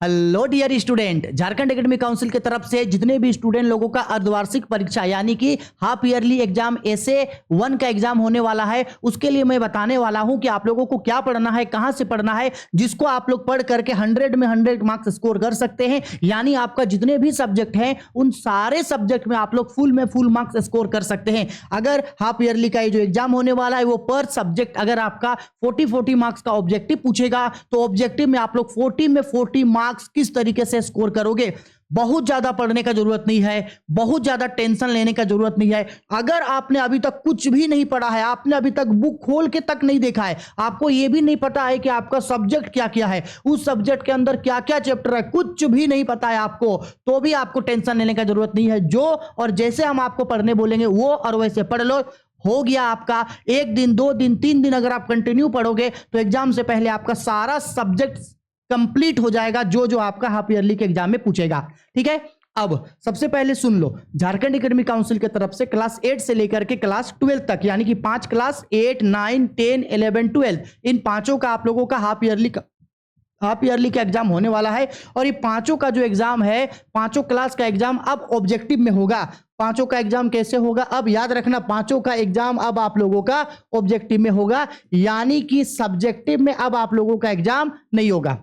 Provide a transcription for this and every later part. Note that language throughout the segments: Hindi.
Hello dear student, Jharkhand academic council की तरफ से जितने भी स्टूडेंट लोगों का अर्धवार्षिक परीक्षा यानी कि हाफ ईयरली एग्जाम एसए 1 का एग्जाम होने वाला है, उसके लिए मैं बताने वाला हूं कि आप लोगों को क्या पढ़ना है, कहां से पढ़ना है, जिसको आप लोग पढ़ करके 100 में 100 मार्क्स स्कोर कर सकते हैं। यानी आपका जितने भी सब्जेक्ट हैं उन सारे सब्जेक्ट में आप लोग फुल में फुल मार्क्स स्कोर कर सकते हैं। अगर हाफ ईयरली का ये जो एग्जाम होने वाला है वो पर सब्जेक्ट अगर आपका 40 मार्क्स का ऑब्जेक्टिव पूछेगा तो ऑब्जेक्टिव में आप लोग 40 में 40 मार्क्स किस तरीके से स्कोर करोगे। बहुत ज्यादा पढ़ने का जरूरत नहीं है, बहुत ज्यादा टेंशन लेने का जरूरत नहीं है। अगर आपने अभी तक कुछ भी नहीं पढ़ा है, आपने अभी तक बुक खोल के तक नहीं देखा है, आपको यह भी नहीं पता है कि आपका सब्जेक्ट क्या क्या है, उस सब्जेक्ट के अंदर क्या क्या चैप्टर है, कुछ भी नहीं पता है आपको, तो भी आपको टेंशन लेने का जरूरत नहीं है। जो और जैसे हम आपको पढ़ने बोलेंगे वो और वैसे पढ़ लो, हो गया आपका। 1 दिन 2 दिन 3 दिन अगर आप कंटिन्यू पढ़ोगे तो एग्जाम से पहले आपका सारा सब्जेक्ट कंप्लीट हो जाएगा, जो जो आपका हाफ ईयरली के एग्जाम में पूछेगा। ठीक है, अब सबसे पहले सुन लो, झारखंड एकेडमिक काउंसिल की तरफ से क्लास 8 से लेकर के क्लास 12 तक यानी कि 5 क्लास 8 9 10 11 12 इन पांचों का आप लोगों का हाफ ईयरली का एग्जाम होने वाला है। और ये पांचों का जो एग्जाम है, पांचों क्लास का एग्जाम अब ऑब्जेक्टिव में होगा। पांचों का एग्जाम कैसे होगा, अब याद रखना, पांचों का एग्जाम अब आप लोगों का ऑब्जेक्टिव में होगा, यानी कि सब्जेक्टिव में अब आप लोगों का एग्जाम नहीं होगा।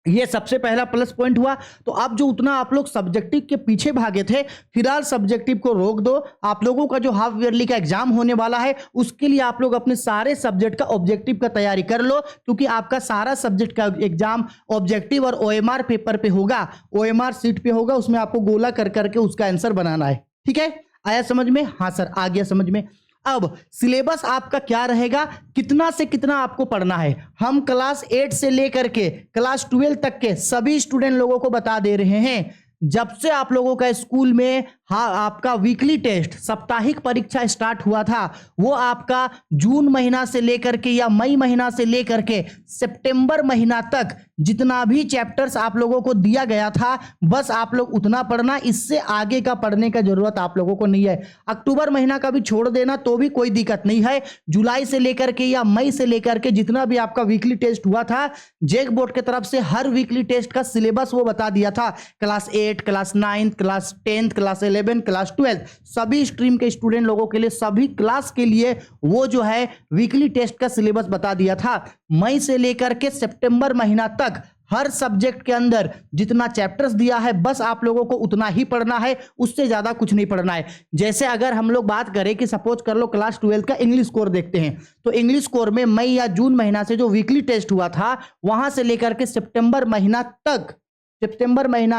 ये सबसे पहला प्लस पॉइंट हुआ। तो अब जो उतना आप लोग सब्जेक्टिव के पीछे भागे थे, फिलहाल सब्जेक्टिव को रोक दो। आप लोगों का जो हाफ ईयरली का एग्जाम होने वाला है उसके लिए आप लोग अपने सारे सब्जेक्ट का ऑब्जेक्टिव का तैयारी कर लो, क्योंकि आपका सारा सब्जेक्ट का एग्जाम ऑब्जेक्टिव और ओएमआर पेपर पे होगा, ओएमआर सीट पे होगा, उसमें आपको गोला कर करके उसका आंसर बनाना है। ठीक है, आया समझ में? हाँ सर, आ गया समझ में। अब सिलेबस आपका क्या रहेगा, कितना से कितना आपको पढ़ना है, हम क्लास 8 से लेकर के क्लास 12 तक के सभी स्टूडेंट लोगों को बता दे रहे हैं। जब से आप लोगों का स्कूल में आपका वीकली टेस्ट साप्ताहिक परीक्षा स्टार्ट हुआ था, वो आपका जून महीना से लेकर के या मई महीना से लेकर के सितंबर महीना तक जितना भी चैप्टर्स आप लोगों को दिया गया था बस आप लोग उतना पढ़ना, इससे आगे का पढ़ने का जरूरत आप लोगों को नहीं है। अक्टूबर महीना का भी छोड़ देना तो भी कोई दिक्कत नहीं है। जुलाई से लेकर के या मई से लेकर के जितना भी आपका वीकली टेस्ट हुआ था, जेक बोर्ड की तरफ से हर वीकली टेस्ट का सिलेबस वो बता दिया था। Class 8 class 9 class 10 class 11 class 12 सभी स्ट्रीम के स्टूडेंट लोगों के लिए, सभी क्लास के लिए वो जो है वीकली टेस्ट का सिलेबस बता दिया था। मई से लेकर के सितंबर महीना तक हर सब्जेक्ट के अंदर जितना चैप्टर्स दिया है बस आप लोगों को उतना ही पढ़ना है, उससे ज्यादा कुछ नहीं पढ़ना है। जैसे अगर हम लोग बात करें कि सपोज कर लो क्लास 12 का इंग्लिश कोर देखते हैं, तो इंग्लिश कोर में मई या जून महीना से जो वीकली टेस्ट हुआ था वहां से लेकर के सितंबर महीना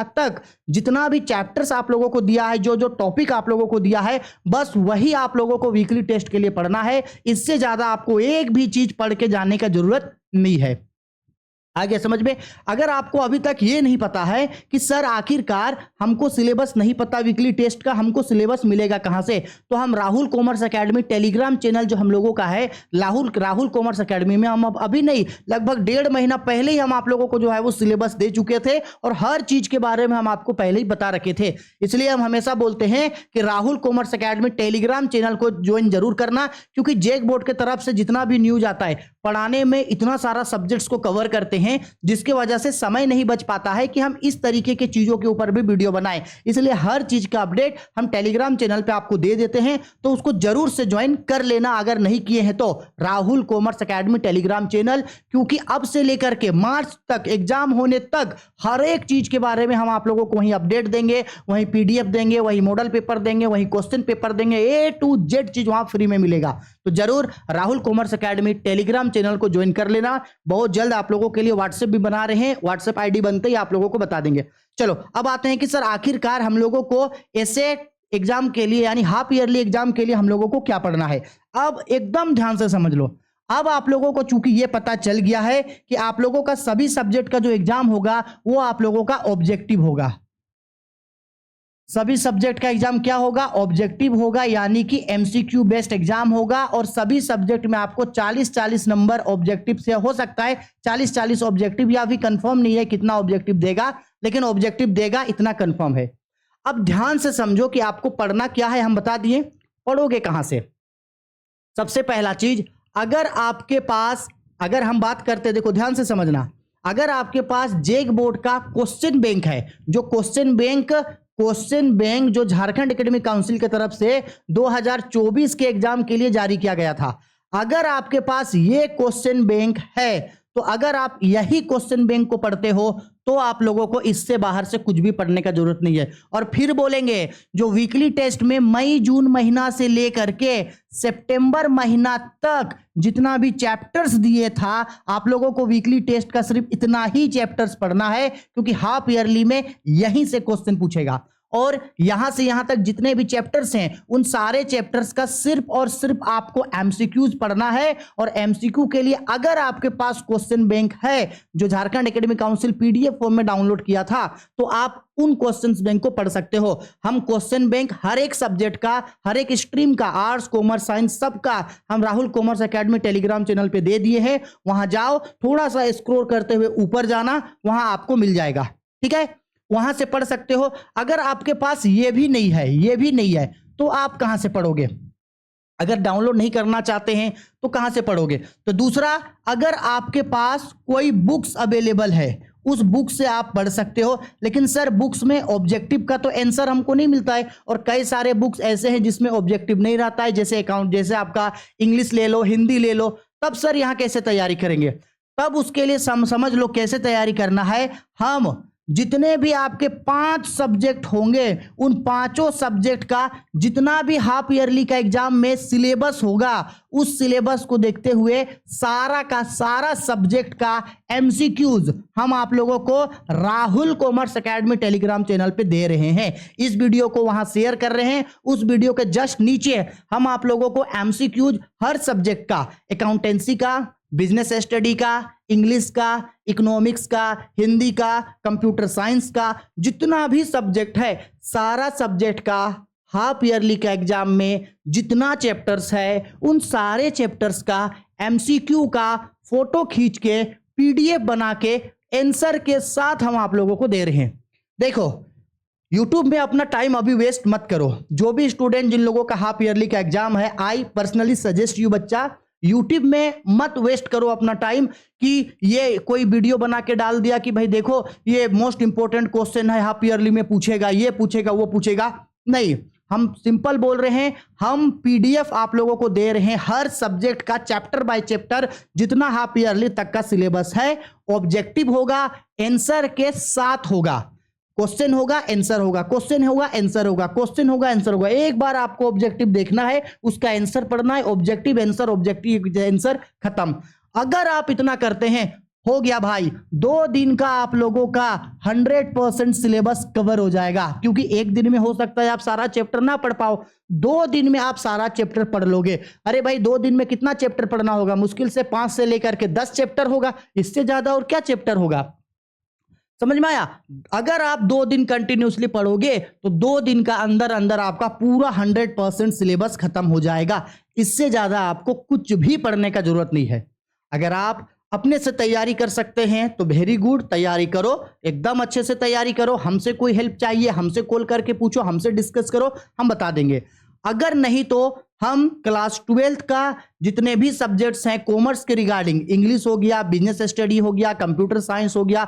तक जितना भी चैप्टर्स आप लोगों को दिया है, जो जो टॉपिक आप लोगों को दिया है, बस वही आप लोगों को वीकली टेस्ट के लिए पढ़ना है। इससे ज्यादा आपको एक भी चीज पढ़ के जाने का जरूरत नहीं है। आगे समझ में? अगर आपको अभी तक ये नहीं पता है कि सर आखिरकार हमको सिलेबस नहीं पता वीकली टेस्ट का, हमको सिलेबस मिलेगा कहां से, तो हम Rahul commerce academy Telegram channel जो हम लोगों का है, राहुल कॉमर्स एकेडमी में हम अब अभी नहीं, लगभग 1.5 महीना पहले ही हम आप लोगों को जो है वो सिलेबस दे चुके थे और हर चीज के बारे में हम आपको पहले ही बता रखे थे। इसलिए हम हमेशा बोलते हैं कि Rahul commerce academy Telegram channel को ज्वाइन जरूर करना, क्योंकि जेक बोर्ड की तरफ से जितना भी न्यूज आता है, पढ़ाने में इतना सारा सब्जेक्ट्स को कवर करते हैं जिसके वजह से समय नहीं बच पाता है कि हम इस तरीके के चीजों के ऊपर भी वीडियो बनाएं। इसलिए हर चीज का अपडेट हम टेलीग्राम चैनल पे आपको दे देते हैं, तो उसको जरूर से ज्वाइन कर लेना अगर नहीं किए हैं तो, Rahul commerce academy Telegram channel. क्योंकि अब से लेकर के मार्च तक, एग्जाम होने तक, हर एक चीज के बारे में हम आप लोगों को वहीं अपडेट देंगे, वहीं पीडीएफ देंगे, वहीं मॉडल पेपर देंगे, वहीं क्वेश्चन पेपर देंगे, A to Z चीज वहां फ्री में मिलेगा। तो जरूर Rahul commerce academy Telegram channel को ज्वाइन कर लेना। बहुत जल्द आप लोगों के लिए व्हाट्सएप भी बना रहे हैं, व्हाट्सएप आईडी बनते ही आप लोगों को बता देंगे। चलो अब आते हैं कि सर आखिरकार हम लोगों को ऐसे एग्जाम के लिए यानी हाफ ईयरली एग्जाम के लिए हम लोगों को क्या पढ़ना है। अब एकदम ध्यान से समझ लो, अब आप लोगों को चूंकि ये पता चल गया है कि आप लोगों का सभी सब्जेक्ट का जो एग्जाम होगा वो आप लोगों का ऑब्जेक्टिव होगा। सभी सब्जेक्ट का एग्जाम क्या होगा? ऑब्जेक्टिव होगा, यानी कि एमसीक्यू बेस्ड एग्जाम होगा। और सभी सब्जेक्ट में आपको 40-40 नंबर ऑब्जेक्टिव से, हो सकता है 40-40 ऑब्जेक्टिव, या भी कंफर्म नहीं है कितना ऑब्जेक्टिव देगा, लेकिन ऑब्जेक्टिव देगा इतना कंफर्म है। अब ध्यान से समझो कि आपको पढ़ना क्या है, हम बता दिए। पढ़ोगे कहां से? सबसे पहला चीज, अगर आपके पास, अगर हम बात करते, देखो ध्यान से समझना, अगर आपके पास जेक बोर्ड का क्वेश्चन बैंक है, जो क्वेश्चन बैंक जो झारखंड एकेडमिक काउंसिल की तरफ से 2024 के एग्जाम के लिए जारी किया गया था, अगर आपके पास ये क्वेश्चन बैंक है तो अगर आप यही क्वेश्चन बैंक को पढ़ते हो तो आप लोगों को इससे बाहर से कुछ भी पढ़ने का जरूरत नहीं है। और फिर बोलेंगे जो वीकली टेस्ट में मई जून महीना से लेकर के सितंबर महीना तक जितना भी चैप्टर्स दिए था, आप लोगों को वीकली टेस्ट का सिर्फ इतना ही चैप्टर्स पढ़ना है, क्योंकि हाफ ईयरली में यहीं से क्वेश्चन पूछेगा। और यहां से यहां तक जितने भी चैप्टर्स हैं उन सारे चैप्टर्स का सिर्फ और सिर्फ आपको एमसीक्यूज पढ़ना है। और एमसीक्यू के लिए अगर आपके पास क्वेश्चन बैंक है जो Jharkhand academic council PDF form में डाउनलोड किया था, तो आप उन क्वेश्चन बैंक को पढ़ सकते हो। हम क्वेश्चन बैंक हर एक सब्जेक्ट का, हर एक स्ट्रीम का, आर्ट्स कॉमर्स साइंस सबका हम Rahul commerce academy Telegram channel पे दे दिए हैं। वहां जाओ, थोड़ा सा स्क्रॉल करते हुए ऊपर जाना, वहां आपको मिल जाएगा। ठीक है, वहां से पढ़ सकते हो। अगर आपके पास ये भी नहीं है तो आप कहां से पढ़ोगे? अगर डाउनलोड नहीं करना चाहते हैं तो कहां से पढ़ोगे? तो दूसरा, अगर आपके पास कोई बुक्स अवेलेबल है उस बुक से आप पढ़ सकते हो। लेकिन सर बुक्स में ऑब्जेक्टिव का तो आंसर हमको नहीं मिलता है, और कई सारे बुक्स ऐसे हैं जिसमें ऑब्जेक्टिव नहीं रहता है, जैसे अकाउंट, जैसे आपका इंग्लिश ले लो, हिंदी ले लो। तब सर यहां कैसे तैयारी करेंगे? तब उसके लिए समझ लो कैसे तैयारी करना है। हम जितने भी आपके 5 सब्जेक्ट होंगे उन पांचों सब्जेक्ट का जितना भी हाफ ईयरली का एग्जाम में सिलेबस होगा, उस सिलेबस को देखते हुए सारा का सारा सब्जेक्ट का एमसीक्यूज हम आप लोगों को Rahul commerce academy Telegram channel पे दे रहे हैं। इस वीडियो को वहां शेयर कर रहे हैं, उस वीडियो के जस्ट नीचे हम आप लोगों को एमसीक्यूज हर सब्जेक्ट का, अकाउंटेंसी का, बिजनेस स्टडी का, इंग्लिश का, इकोनॉमिक्स का, हिंदी का, कंप्यूटर साइंस का, जितना भी सब्जेक्ट है सारा सब्जेक्ट का हाफ ईयरली का एग्जाम में जितना चैप्टर्स है उन सारे चैप्टर्स का एमसीक्यू का फोटो खींच के पीडीएफ बना के आंसर के साथ हम आप लोगों को दे रहे हैं। देखो, यूट्यूब में अपना टाइम अभी वेस्ट मत करो। जो भी स्टूडेंट जिन लोगों का हाफ ईयरली का एग्जाम है, आई पर्सनली सजेस्ट यू बच्चा, यूट्यूब में मत वेस्ट करो अपना टाइम कि ये कोई वीडियो बना के डाल दिया कि भाई देखो ये मोस्ट इंपॉर्टेंट क्वेश्चन है, हाफ ईयरली में पूछेगा, ये पूछेगा, वो पूछेगा। नहीं, हम सिंपल बोल रहे हैं, हम पीडीएफ आप लोगों को दे रहे हैं हर सब्जेक्ट का, चैप्टर बाय चैप्टर, जितना हाफ ईयरली तक का सिलेबस है। ऑब्जेक्टिव होगा, आंसर के साथ होगा। क्वेश्चन होगा, आंसर होगा, क्वेश्चन होगा, आंसर होगा, क्वेश्चन होगा, आंसर होगा। एक बार आपको ऑब्जेक्टिव देखना है, उसका आंसर पढ़ना है, ऑब्जेक्टिव आंसर, ऑब्जेक्टिव आंसर, खत्म। अगर आप इतना करते हैं, हो गया भाई, 2 दिन का आप लोगों का 100% सिलेबस कवर हो जाएगा। क्योंकि एक दिन में हो सकता है आप सारा चैप्टर ना पढ़ पाओ, 2 दिन में आप सारा चैप्टर पढ़ लोगे। अरे भाई 2 दिन में कितना चैप्टर पढ़ना होगा? मुश्किल से 5 से लेकर के 10 चैप्टर होगा, इससे ज्यादा और क्या चैप्टर होगा? समझ में आया? अगर आप 2 दिन कंटिन्यूसली पढ़ोगे तो 2 दिन का अंदर अंदर आपका पूरा 100% सिलेबस खत्म हो जाएगा। इससे ज्यादा आपको कुछ भी पढ़ने का जरूरत नहीं है। अगर आप अपने से तैयारी कर सकते हैं तो वेरी गुड, तैयारी करो, एकदम अच्छे से तैयारी करो। हमसे कोई हेल्प चाहिए, हमसे कॉल करके पूछो, हमसे डिस्कस करो, हम बता देंगे। अगर नहीं तो हम क्लास 12th का जितने भी सब्जेक्ट्स हैं कॉमर्स के रिगार्डिंग, इंग्लिश हो गया, बिजनेस स्टडी हो गया, कंप्यूटर साइंस हो गया,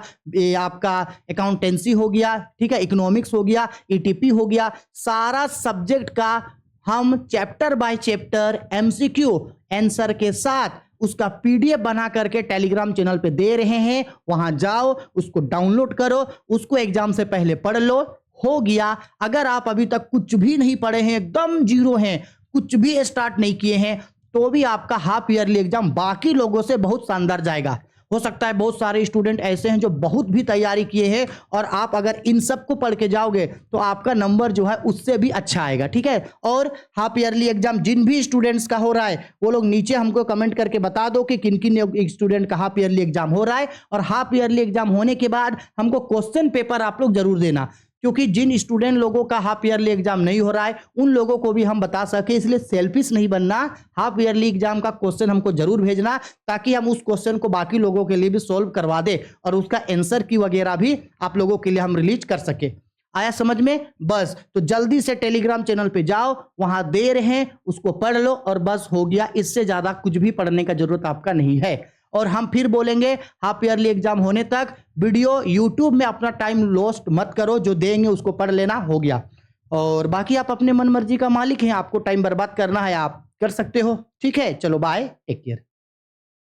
आपका अकाउंटेंसी हो गया, ठीक है, इकोनॉमिक्स हो गया, ईटीपी हो गया, सारा सब्जेक्ट का हम chapter by chapter MCQ answer के साथ उसका पीडीएफ बना करके टेलीग्राम चैनल पे दे रहे हैं। वहां जाओ, उसको डाउनलोड करो, उसको एग्जाम से पहले पढ़ लो, हो गया। अगर आप अभी तक कुछ भी नहीं पढ़े हैं, एकदम जीरो हैं, कुछ भी स्टार्ट नहीं किए हैं, तो भी आपका हाफ ईयरली एग्जाम बाकी लोगों से बहुत शानदार जाएगा। हो सकता है बहुत सारे स्टूडेंट ऐसे हैं जो बहुत भी तैयारी किए हैं, और आप अगर इन सब को पढ़ के जाओगे तो आपका नंबर जो है उससे भी अच्छा आएगा। ठीक है, और हाफ ईयरली एग्जाम जिन भी स्टूडेंट्स का हो रहा है वो लोग नीचे हमको कमेंट करके बता दो कि किन किन स्टूडेंट का हाफ ईयरली एग्जाम हो रहा है। और हाफ ईयरली एग्जाम होने के बाद हमको क्वेश्चन पेपर आप लोग जरूर देना, क्योंकि जिन स्टूडेंट लोगों का हाफ ईयरली एग्जाम नहीं हो रहा है उन लोगों को भी हम बता सके, इसलिए सेल्फिश नहीं बनना। हाफ ईयरली एग्जाम का क्वेश्चन हमको जरूर भेजना, ताकि हम उस क्वेश्चन को बाकी लोगों के लिए भी सॉल्व करवा दे और उसका आंसर की वगैरह भी आप लोगों के लिए हम रिलीज कर सके। आया समझ में? बस तो जल्दी से टेलीग्राम चैनल पे जाओ, वहां दे रहे हैं, उसको पढ़ लो और बस हो गया। इससे ज्यादा कुछ भी पढ़ने का जरूरत आपका नहीं है। और हम फिर बोलेंगे हाफ ईयरली एग्जाम होने तक वीडियो यूट्यूब में अपना टाइम लॉस्ट मत करो, जो देंगे उसको पढ़ लेना, हो गया। और बाकी आप अपने मन मर्जी का मालिक हैं, आपको टाइम बर्बाद करना है आप कर सकते हो। ठीक है, चलो बाय, टेक केयर।